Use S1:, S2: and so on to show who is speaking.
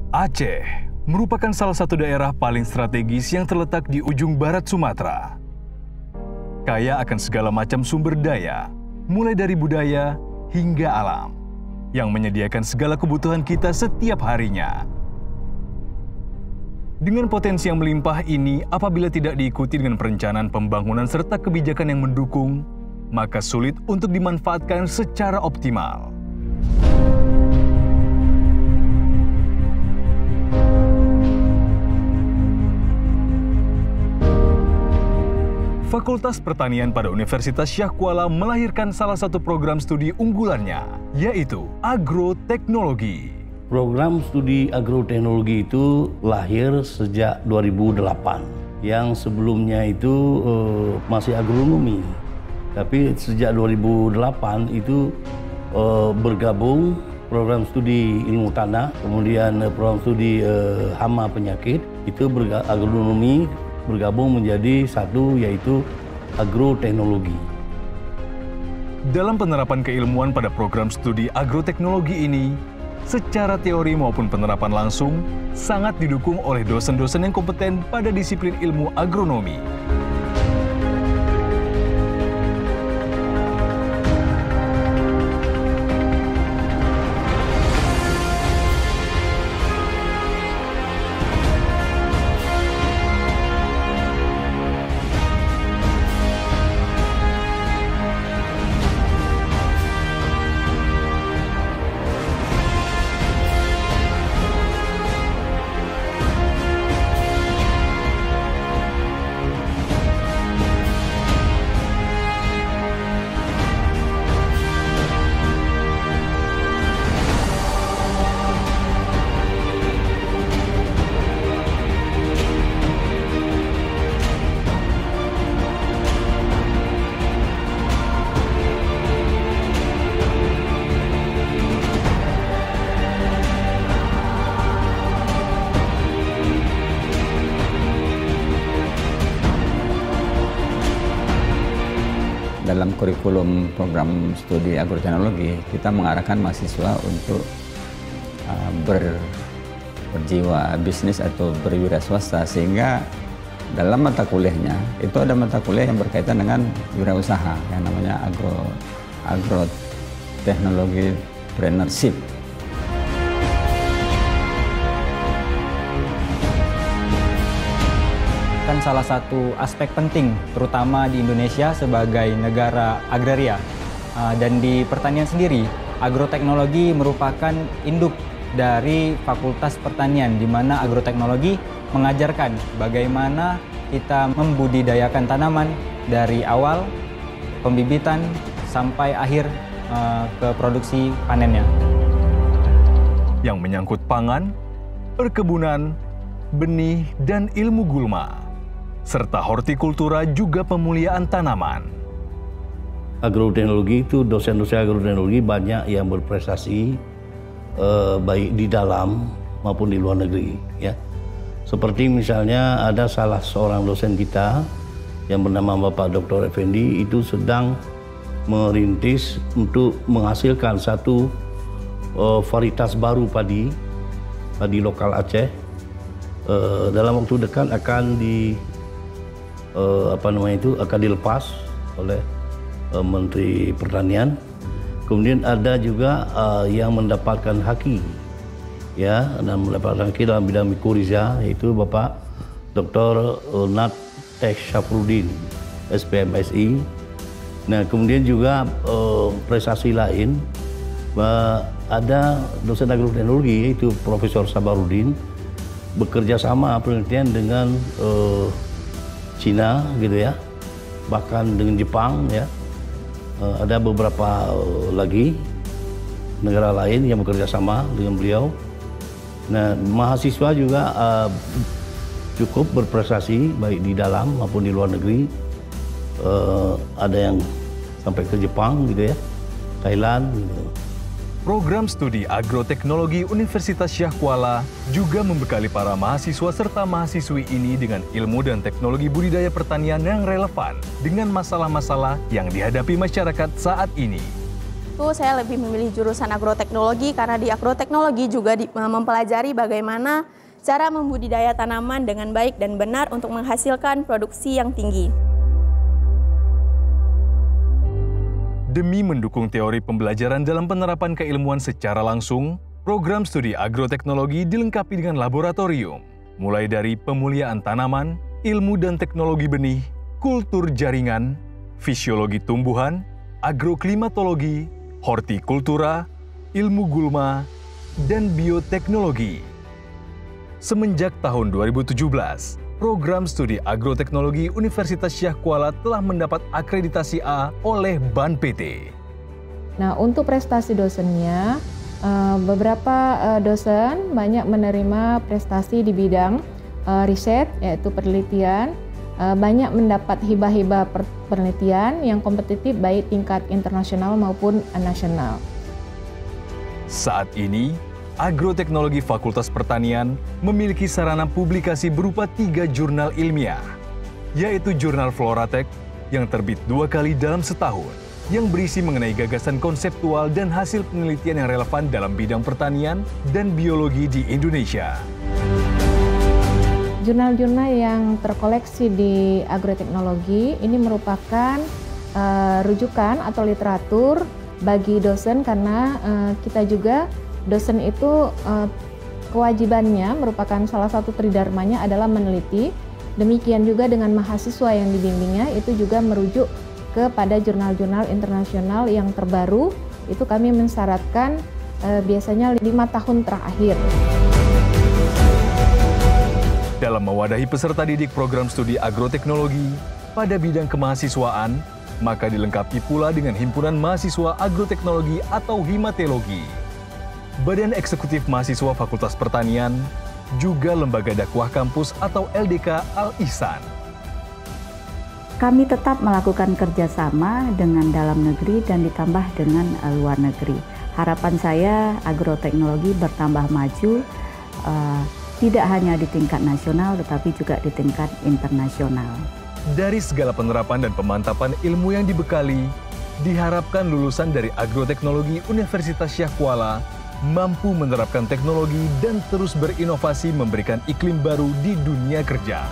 S1: Aceh merupakan salah satu daerah paling strategis yang terletak di ujung barat Sumatera. Kaya akan segala macam sumber daya, mulai dari budaya hingga alam, yang menyediakan segala kebutuhan kita setiap harinya. Dengan potensi yang melimpah ini, apabila tidak diikuti dengan perencanaan pembangunan serta kebijakan yang mendukung, maka sulit untuk dimanfaatkan secara optimal. Fakultas Pertanian pada Universitas Syah Kuala melahirkan salah satu program studi unggulannya, yaitu agroteknologi.
S2: Program studi agroteknologi itu lahir sejak 2008. Yang sebelumnya itu masih agronomi. Tapi sejak 2008 itu bergabung program studi ilmu tanah, kemudian program studi hama penyakit, itu agronomi bergabung menjadi satu, yaitu agroteknologi.
S1: Dalam penerapan keilmuan pada program studi agroteknologi ini, secara teori maupun penerapan langsung, sangat didukung oleh dosen-dosen yang kompeten pada disiplin ilmu agronomi.
S3: Dalam kurikulum program studi agroteknologi, kita mengarahkan mahasiswa untuk berjiwa bisnis atau berwira swasta, sehingga dalam mata kuliahnya itu ada mata kuliah yang berkaitan dengan wirausaha yang namanya agroteknologi entrepreneurship.
S4: Kan salah satu aspek penting, terutama di Indonesia sebagai negara agraria. Dan di pertanian sendiri, agroteknologi merupakan induk dari Fakultas Pertanian, di mana agroteknologi mengajarkan bagaimana kita membudidayakan tanaman dari awal pembibitan sampai akhir ke produksi panennya.
S1: Yang menyangkut pangan, perkebunan, benih, dan ilmu gulma, serta hortikultura juga pemuliaan tanaman.
S2: Agroteknologi itu, dosen-dosen agroteknologi banyak yang berprestasi baik di dalam maupun di luar negeri, ya. Seperti misalnya ada salah seorang dosen kita yang bernama Bapak Dr. Effendi, itu sedang merintis untuk menghasilkan satu varietas baru padi lokal Aceh. Dalam waktu dekat akan akan dilepas oleh Menteri Pertanian. Kemudian ada juga yang mendapatkan haki, ya, dan mendapatkan haki dalam bidang mikoriza, yaitu Bapak Dr. Nat Teh Syafruddin, SPMSI. Nah, kemudian juga prestasi lain, ada dosen agroteknologi, yaitu Profesor Sabarudin, bekerja sama penelitian dengan Cina, gitu ya, bahkan dengan Jepang, ya. Ada beberapa lagi negara lain yang bekerja sama dengan beliau. Nah, mahasiswa juga cukup berprestasi baik di dalam maupun di luar negeri. Ada yang sampai ke Jepang, gitu ya, Thailand, gitu.
S1: Program studi agroteknologi Universitas Syah Kuala juga membekali para mahasiswa serta mahasiswi ini dengan ilmu dan teknologi budidaya pertanian yang relevan dengan masalah-masalah yang dihadapi masyarakat saat ini.
S5: itu saya lebih memilih jurusan agroteknologi karena di agroteknologi juga mempelajari bagaimana cara membudidaya tanaman dengan baik dan benar untuk menghasilkan produksi yang tinggi.
S1: Demi mendukung teori pembelajaran dalam penerapan keilmuan secara langsung, program studi agroteknologi dilengkapi dengan laboratorium, mulai dari pemuliaan tanaman, ilmu dan teknologi benih, kultur jaringan, fisiologi tumbuhan, agroklimatologi, hortikultura, ilmu gulma, dan bioteknologi. Semenjak tahun 2017, program studi agroteknologi Universitas Syah Kuala telah mendapat akreditasi A oleh BAN PT.
S6: Nah, untuk prestasi dosennya, beberapa dosen banyak menerima prestasi di bidang riset, yaitu penelitian, banyak mendapat hibah-hibah penelitian yang kompetitif baik tingkat internasional maupun nasional.
S1: Saat ini, Agroteknologi Fakultas Pertanian memiliki sarana publikasi berupa 3 jurnal ilmiah, yaitu Jurnal Floratek yang terbit 2 kali dalam setahun, yang berisi mengenai gagasan konseptual dan hasil penelitian yang relevan dalam bidang pertanian dan biologi di Indonesia.
S6: Jurnal-jurnal yang terkoleksi di agroteknologi ini merupakan rujukan atau literatur bagi dosen karena kita juga dosen itu kewajibannya merupakan salah satu tridharmanya adalah meneliti. Demikian juga dengan mahasiswa yang dibimbingnya itu juga merujuk kepada jurnal-jurnal internasional yang terbaru. Itu kami mensyaratkan biasanya 5 tahun terakhir.
S1: Dalam mewadahi peserta didik program studi agroteknologi pada bidang kemahasiswaan, maka dilengkapi pula dengan Himpunan Mahasiswa Agroteknologi atau Himatologi, Badan Eksekutif Mahasiswa Fakultas Pertanian, juga Lembaga Dakwah Kampus atau LDK Al-Ihsan.
S7: Kami tetap melakukan kerjasama dengan dalam negeri dan ditambah dengan luar negeri. Harapan saya agroteknologi bertambah maju, tidak hanya di tingkat nasional tetapi juga di tingkat internasional.
S1: Dari segala penerapan dan pemantapan ilmu yang dibekali, diharapkan lulusan dari agroteknologi Universitas Syah Kuala mampu menerapkan teknologi dan terus berinovasi memberikan iklim baru di dunia kerja.